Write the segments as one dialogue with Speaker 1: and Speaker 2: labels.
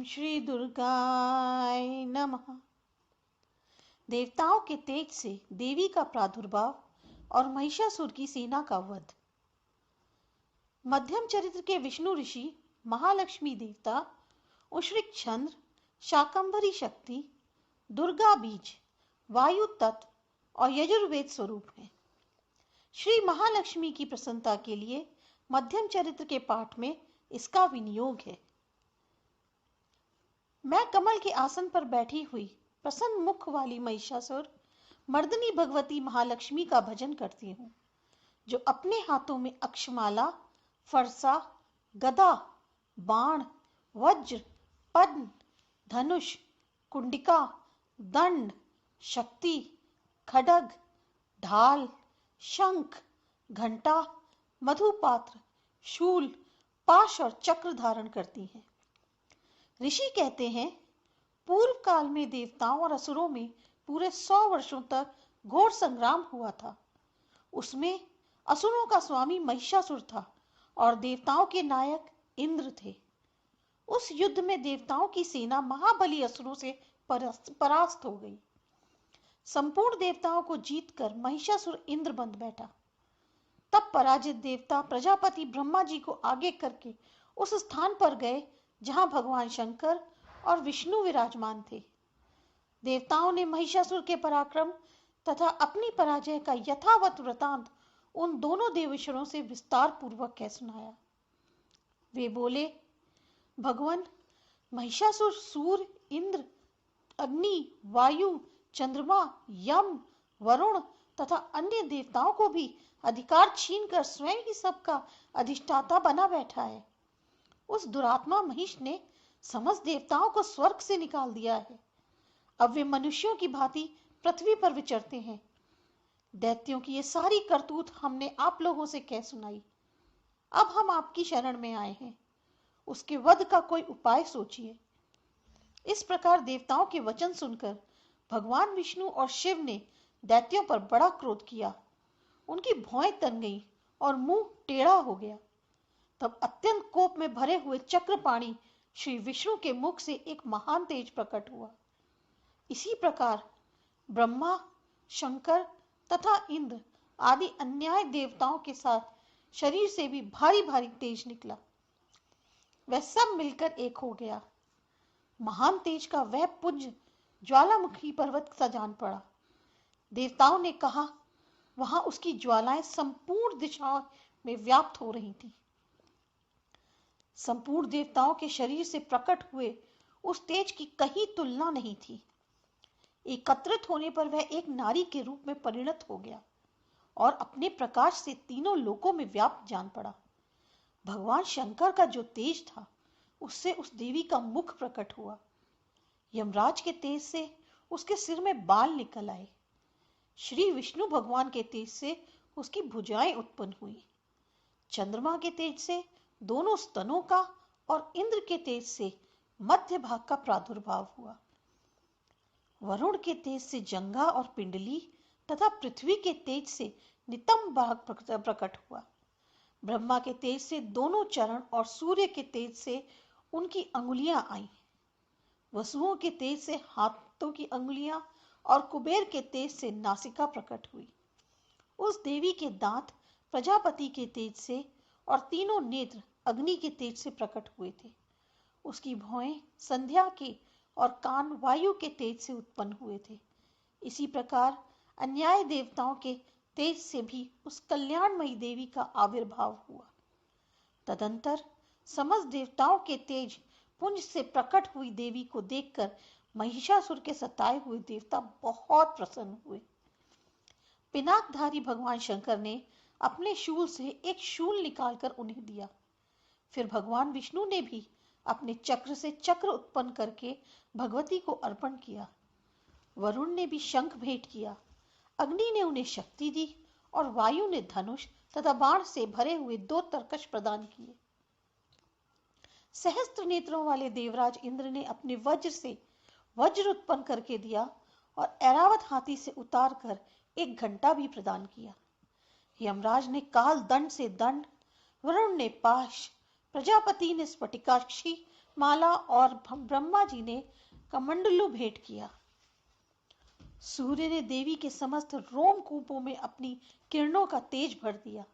Speaker 1: श्री दुर्गाय नमः। देवताओं के तेज से देवी का प्रादुर्भाव और महिषासुर की सेना का वध। मध्यम चरित्र के विष्णु ऋषि महालक्ष्मी देवता, उश्रिक चंद्र, शाकंभरी शक्ति, दुर्गा बीज, वायु तत्व और यजुर्वेद स्वरूप हैं। श्री महालक्ष्मी की प्रसन्नता के लिए मध्यम चरित्र के पाठ में इसका विनियोग है। मैं कमल के आसन पर बैठी हुई प्रसन्न मुख वाली महिषासुर मर्दनी भगवती महालक्ष्मी का भजन करती हूँ, जो अपने हाथों में अक्षमाला, फरसा, गदा, बाण, वज्र, पद्म, धनुष, कुंडिका, दंड, शक्ति, खड्ग, ढाल, शंख, घंटा, मधुपात्र, शूल, पाश और चक्र धारण करती हैं। ऋषि कहते हैं, पूर्व काल में देवताओं और असुरों में पूरे 100 वर्षों तक घोर संग्राम हुआ था। उसमें असुरों का स्वामी महिषासुर था और देवताओं के नायक इंद्र थे। उस युद्ध में देवताओं की सेना महाबली असुरों से परास्त हो गई। संपूर्ण देवताओं को जीतकर महिषासुर इंद्र बन बैठा। तब पराजित देवता प्रजापति ब्रह्मा जी को आगे करके उस स्थान पर गए जहां भगवान शंकर और विष्णु विराजमान थे। देवताओं ने महिषासुर के पराक्रम तथा अपनी पराजय का यथावत वृतांत उन दोनों देवेश्वरों से विस्तार पूर्वक कह सुनाया। वे बोले, भगवान, महिषासुर सूर्य, इंद्र, अग्नि, वायु, चंद्रमा, यम, वरुण तथा अन्य देवताओं को भी अधिकार छीनकर स्वयं ही सबका अधिष्ठाता बना बैठा है। उस दुरात्मा महिष ने समस्त देवताओं को स्वर्ग से निकाल दिया है। अब वे मनुष्यों की भांति पृथ्वी पर विचरते हैं। दैत्यों की ये सारी करतूत हमने आप लोगों से कह सुनाई। अब हम आपकी शरण में आए हैं, उसके वध का कोई उपाय सोचिए। इस प्रकार देवताओं के वचन सुनकर भगवान विष्णु और शिव ने दैत्यों पर बड़ा क्रोध किया। उनकी भौहें तन गई और मुंह टेढ़ा हो गया। तब अत्यंत कोप में भरे हुए चक्रपाणी श्री विष्णु के मुख से एक महान तेज प्रकट हुआ। इसी प्रकार ब्रह्मा, शंकर तथा इंद्र आदि अन्याय देवताओं के साथ शरीर से भी भारी भारी तेज निकला। वह सब मिलकर एक हो गया। महान तेज का वह पुंज ज्वालामुखी पर्वत सा जान पड़ा। देवताओं ने कहा, वहां उसकी ज्वालाएं संपूर्ण दिशाओं में व्याप्त हो रही थी। संपूर्ण देवताओं के शरीर से प्रकट हुए उस तेज की कहीं तुलना नहीं थी। एकत्रित होने पर वह एक नारी के रूप में परिणत हो गया और अपने प्रकाश से तीनों लोकों में व्याप्त जान पड़ा। भगवान शंकर का जो तेज था, उससे उस देवी का मुख प्रकट हुआ। यमराज के तेज से उसके सिर में बाल निकल आए। श्री विष्णु भगवान के तेज से उसकी भुजाएं उत्पन्न हुई। चंद्रमा के तेज से दोनों स्तनों का और इंद्र के तेज से मध्य भाग का प्रादुर्भाव हुआ। वरुण के तेज से जंघा और पिंडली तथा पृथ्वी के तेज से नितंब भाग प्रकट हुआ। ब्रह्मा के तेज से दोनों चरण और सूर्य के तेज से उनकी अंगुलियां आईं। वसुओं के तेज से हाथों की अंगुलियां और कुबेर के तेज से नासिका प्रकट हुई। उस देवी के दांत प्रजापति के तेज से और तीनों नेत्र अग्नि के तेज से प्रकट हुए थे। उसकी भौहें संध्या के और कान वायु के तेज से उत्पन्न हुए थे। इसी प्रकार अन्याय देवताओं के तेज से भी उस कल्याणमयी देवी का आविर्भाव हुआ। तदंतर समस्त देवताओं के तेज पुंज से प्रकट हुई देवी को देखकर महिषासुर के सताए हुए देवता बहुत प्रसन्न हुए। पिनाकधारी भगवान शंकर ने अपने शूल से एक शूल निकालकर उन्हें दिया। फिर भगवान विष्णु ने भी अपने चक्र से चक्र उत्पन्न करके भगवती को अर्पण किया। वरुण ने भी शंख भेंट किया। अग्नि ने उन्हें शक्ति दी और वायु ने धनुष तथा बाण से भरे हुए 2 तरकश प्रदान किए। सहस्त्र नेत्रों वाले देवराज इंद्र ने अपने वज्र से वज्र उत्पन्न करके दिया और ऐरावत हाथी से उतार कर एक घंटा भी प्रदान किया। यमराज ने काल दंड से दंड, वरुण ने पाश, प्रजापति ने स्फटिकाक्षी माला और ब्रह्मा जी ने कमंडलू भेंट किया। सूर्य ने देवी के समस्त रोमकूपों में अपनी किरणों का तेज भर दिया।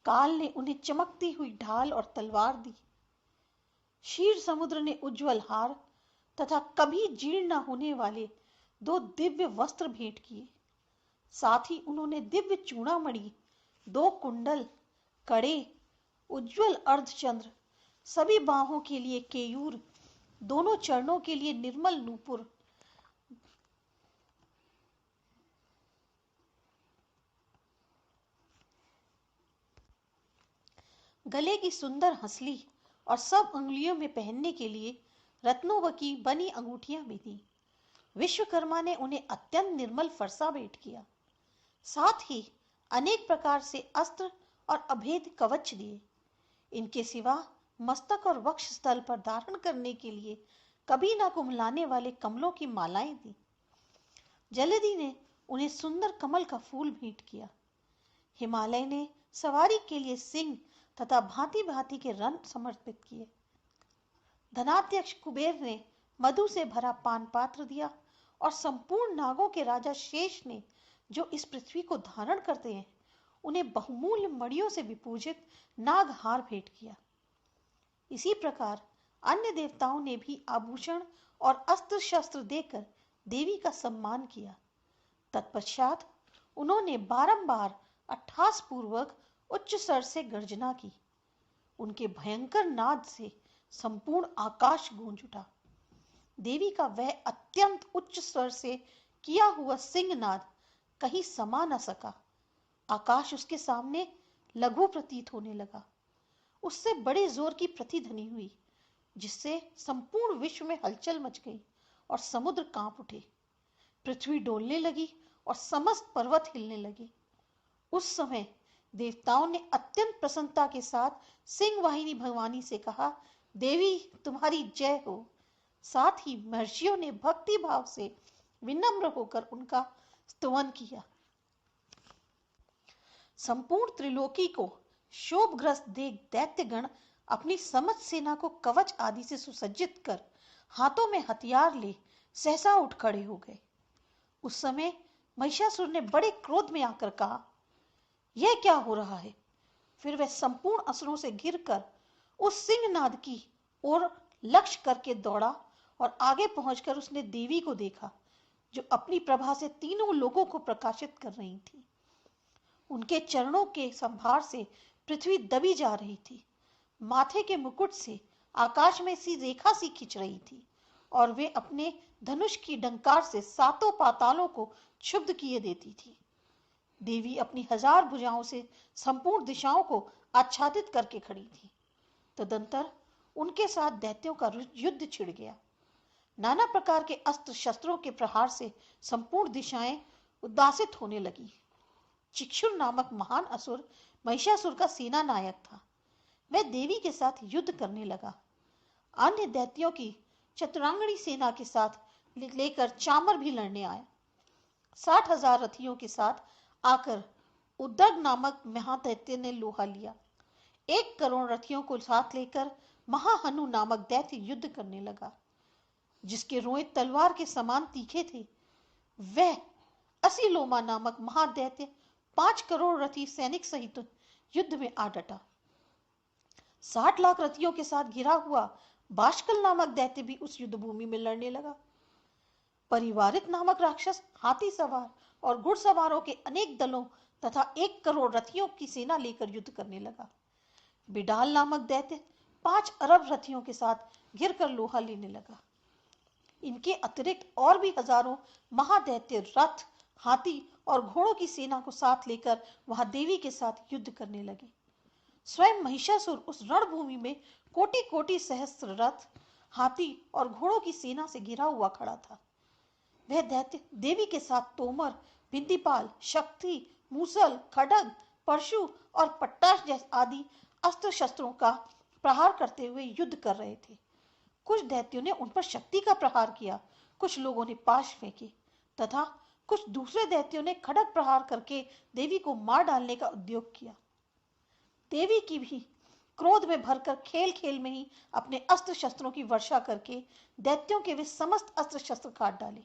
Speaker 1: काल ने उन्हें चमकती हुई ढाल और तलवार दी। क्षीर समुद्र ने उज्जवल हार तथा कभी जीर्ण न होने वाले 2 दिव्य वस्त्र भेंट किए। साथ ही उन्होंने दिव्य चूड़ामणि, 2 कुंडल, कड़े, उज्जवल अर्धचंद्र, सभी बाहों के लिए केयूर, दोनों चरणों के लिए निर्मल नूपुर, गले की सुंदर हंसली और सब अंगुलियों में पहनने के लिए रत्नों की बनी अंगूठियां भी दी। विश्वकर्मा ने उन्हें अत्यंत निर्मल फरसा भेंट किया। साथ ही अनेक प्रकार से अस्त्र और अभेद कवच दिए। इनके सिवा मस्तक और वक्ष स्थल पर धारण करने के लिए कभी ना कुम्हलाने वाले कमलों की मालाएं दी। जलधि ने उन्हें सुंदर कमल का फूल भेंट किया। हिमालय ने सवारी के लिए सिंह तथा भांति भांति के रन समर्पित किए। धनाध्यक्ष कुबेर ने मधु से भरा पान पात्र दिया और संपूर्ण नागों के राजा शेष ने, जो इस पृथ्वी को धारण करते हैं, उन्हें बहुमूल्य मणियों से विपूजित नागहार भेंट किया। इसी प्रकार अन्य देवताओं ने भी आभूषण और अस्त्र शस्त्र देकर देवी का सम्मान किया। तत्पश्चात उन्होंने बारंबार अट्ठास पूर्वक उच्च स्वर से गर्जना की। उनके भयंकर नाद से संपूर्ण आकाश गूंज उठा। देवी का वह अत्यंत उच्च स्वर से किया हुआ सिंहनाद कहीं समा न सका। आकाश उसके सामने लघु प्रतीत होने लगा। उससे बड़े जोर की प्रतिध्वनि हुई, जिससे संपूर्ण विश्व में हलचल मच गई और समुद्र कांप उठे। पृथ्वी डोलने लगी और समस्त पर्वत हिलने लगे। उस समय देवताओं ने अत्यंत प्रसन्नता के साथ सिंहवाहिनी भवानी से कहा, देवी तुम्हारी जय हो। साथ ही महर्षियों ने भक्ति भाव से विनम्र होकर उनका स्तवन किया। संपूर्ण त्रिलोकी को शोभग्रस्त देख दैत्यगण अपनी समस्त सेना को कवच आदि से सुसज्जित कर हाथों में हथियार ले सहसा उठ खड़े हो गए। उस समय महिषासुर ने बड़े क्रोध में आकर कहा, यह क्या हो रहा है? फिर वह संपूर्ण असुरों से घिरकर उस सिंहनाद की ओर लक्ष्य करके दौड़ा और आगे पहुंचकर उसने देवी को देखा, जो अपनी प्रभा से तीनों लोगों को प्रकाशित कर रही थी। उनके चरणों के संभार से पृथ्वी दबी जा रही थी। माथे के मुकुट से आकाश में सी रेखा सी खिंच रही थी और वे अपने धनुष की डंकार से सातों पातालों को क्षुब्ध किए देती थी। देवी अपनी 1000 भुजाओं से संपूर्ण दिशाओं को आच्छादित करके खड़ी थी। तदंतर उनके साथ दैत्यों का युद्ध छिड़ गया। नाना प्रकार के अस्त्र शस्त्रों के प्रहार से संपूर्ण दिशाएं उद्दासित होने लगी। चिक्षुर नामक महान असुर महिषासुर का सेना नायक था। वह देवी के साथ युद्ध करने लगा। अन्य दैत्यों की चतुरांगणी सेना के साथ लेकर चामर भी लड़ने आया। 60,000 रथियों के साथ आकर उद्दग नामक महादैत्य ने लोहा लिया। 1 करोड़ रथियों को साथ लेकर महाहनु नामक दैत्य युद्ध करने लगा, जिसके रोए तलवार के समान तीखे थे। वह असीलोमा नामक महादैत्य 5 करोड़ रथी सैनिक सहित युद्ध में आ डटा। 60 लाख रथियों के साथ घिरा हुआ बाष्कल नामक दैत्य भी उस युद्ध भूमि में लड़ने लगा। परिवारित नामक राक्षस हाथी सवार और घुड़सवारों के अनेक दलों तथा 1 करोड़ रथियों की सेना लेकर युद्ध करने लगा। बिडाल नामक दैत्य 5 अरब रथियों के साथ घिरकर लोहा लेने लगा। इनके अतिरिक्त और भी हजारों महादैत्य रथ, हाथी और घोड़ों की सेना को साथ लेकर वहां देवी के साथ युद्ध करने लगे। स्वयं महिषासुर उस रणभूमि में कोटि-कोटि सहस्त्र रथ, हाथी और घोड़ों की सेना से घिरा हुआ खड़ा था। वह दैत्य देवी के साथ तोमर, बिंदीपाल, शक्ति, मूसल, खड्ग, परशु और पट्टाश जैसे आदि अस्त्र शस्त्रों का प्रहार करते हुए युद्ध कर रहे थे। कुछ दैत्यों ने उन पर शक्ति का प्रहार किया, कुछ लोगों ने पाश फेंके तथा कुछ दूसरे दैत्यों ने खड्ग प्रहार करके देवी को मार डालने का उद्योग किया। देवी की भी क्रोध में भरकर खेल खेल में ही अपने अस्त्र शस्त्रों की वर्षा करके दैत्यों के वे समस्त अस्त्र शस्त्र काट डाले।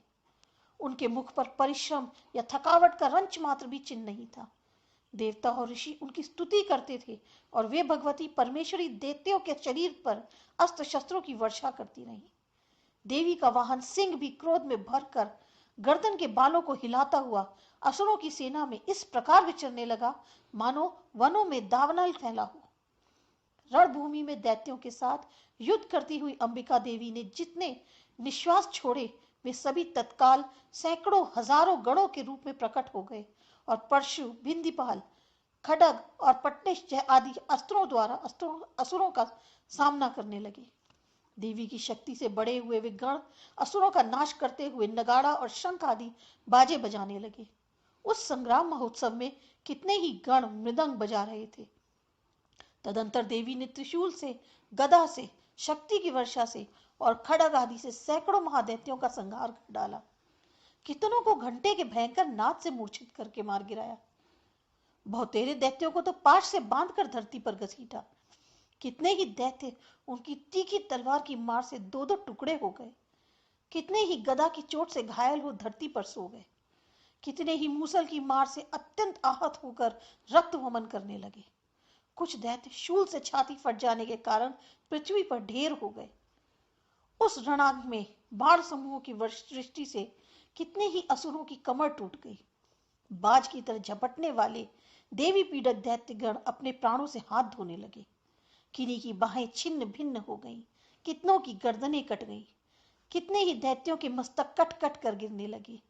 Speaker 1: उनके मुख पर परिश्रम या थकावट का रंच मात्र भी चिन्ह नहीं था। देवता और ऋषि उनकी स्तुति करते थे और वे भगवती परमेश्वरी दैत्यों के शरीर पर अस्त्र शस्त्रों की वर्षा करती रही। देवी का वाहन सिंह भी क्रोध में भरकर गर्दन के बालों को हिलाता हुआ असुरों की सेना में इस प्रकार विचरने लगा मानो वनों में दावानल फैला हो। रणभूमि में दैत्यों के साथ युद्ध करती हुई अंबिका देवी ने जितने निश्वास छोड़े वे सभी तत्काल सैकड़ों हजारों गणों के रूप में प्रकट हो गए और परशु, भिंदीपाल, खड्ग और पट्टेश आदि अस्त्रों द्वारा असुरों का सामना करने लगे। देवी की शक्ति से बड़े हुए वे गण असुरों का नाश करते हुए नगाड़ा और शंख आदि बाजे बजाने लगे। उस संग्राम महोत्सव में कितने ही गण मृदंग बजा रहे थे। तदंतर देवी ने त्रिशूल से, गदा से, शक्ति की वर्षा से और खड्ग आदि से सैकड़ों महादैत्यों का संहार कर डाला। कितनों को घंटे के भयंकर नाद से मूर्छित करके मार गिराया। बहुतेरे दैत्यों को तो पाश से बांधकर धरती पर घसीटा। कितने ही दैत्य उनकी तीखी तलवार की मार से दो दो टुकड़े हो गए। कितने ही गदा की चोट से घायल हो धरती पर सो गए। कितने ही मूसल की मार से अत्यंत आहत होकर रक्त वमन करने लगे। कुछ दैत्य शूल से छाती फट जाने के कारण पृथ्वी पर ढेर हो गए। उस रणांग में बाण समूहों की दृष्टि से कितने ही असुरों की कमर टूट गई। बाज की तरह झपटने वाले देवी पीड़क दैत्यगण अपने प्राणों से हाथ धोने लगे। किन्हीं की बाहें छिन्न भिन्न हो गईं, कितनों की गर्दनें कट गईं, कितने ही दैत्यों के मस्तक कट कट कर गिरने लगे।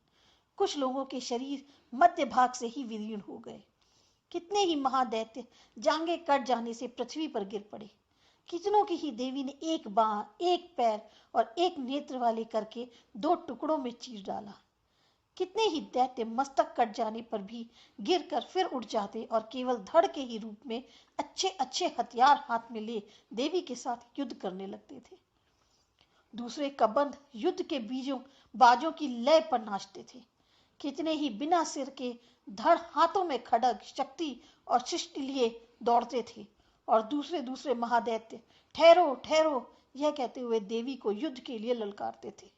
Speaker 1: कुछ लोगों के शरीर मध्य भाग से ही विलीन हो गए। कितने ही महादैत्य जांघें कट जाने से पृथ्वी पर गिर पड़े। कितनों की ही देवी ने एक बांह, एक पैर और एक नेत्र वाले करके दो टुकड़ों में चीर डाला। कितने ही दैत्य मस्तक कट जाने पर भी गिरकर फिर उठ जाते और केवल धड़ के ही रूप में अच्छे अच्छे हथियार हाथ में ले देवी के साथ युद्ध करने लगते थे। दूसरे कबंध युद्ध के बाजों की लय पर नाचते थे। कितने ही बिना सिर के धड़ हाथों में खड्ग, शक्ति और सृष्टि लिए दौड़ते थे और दूसरे दूसरे महादैत्य ठहरो ठहरो यह कहते हुए देवी को युद्ध के लिए ललकारते थे।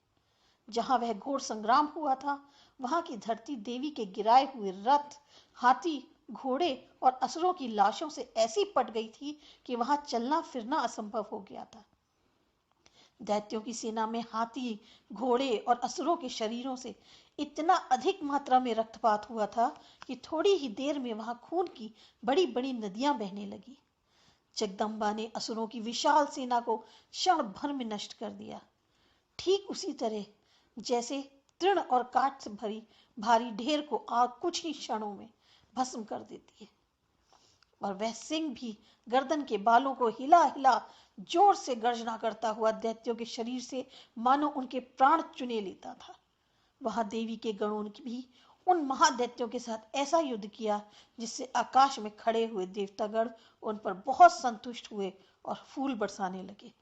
Speaker 1: जहां वह घोर संग्राम हुआ था वहां की धरती देवी के गिराए हुए रथ, हाथी, घोड़े और असुरों की लाशों से ऐसी पट गई थी कि वहां चलना फिरना असंभव हो गया था। दैत्यों की सेना में हाथी, घोड़े और असुरों के शरीरों से इतना अधिक मात्रा में रक्तपात हुआ था कि थोड़ी ही देर में वहां खून की बड़ी बड़ी नदियां बहने लगी। जगदम्बा ने असुरों की विशाल सेना को क्षण भर में नष्ट कर दिया। ठीक उसी तरह जैसे तृण और काठ से भरी भारी ढेर को आग कुछ ही क्षणों में भस्म कर देती है। और वह सिंह भी गर्दन के बालों को हिला हिला जोर से गर्जना करता हुआ दैत्यों के शरीर से मानो उनके प्राण चुने लेता था। वहां देवी के गणों ने भी उन महादैत्यों के साथ ऐसा युद्ध किया जिससे आकाश में खड़े हुए देवतागण उन पर बहुत संतुष्ट हुए और फूल बरसाने लगे।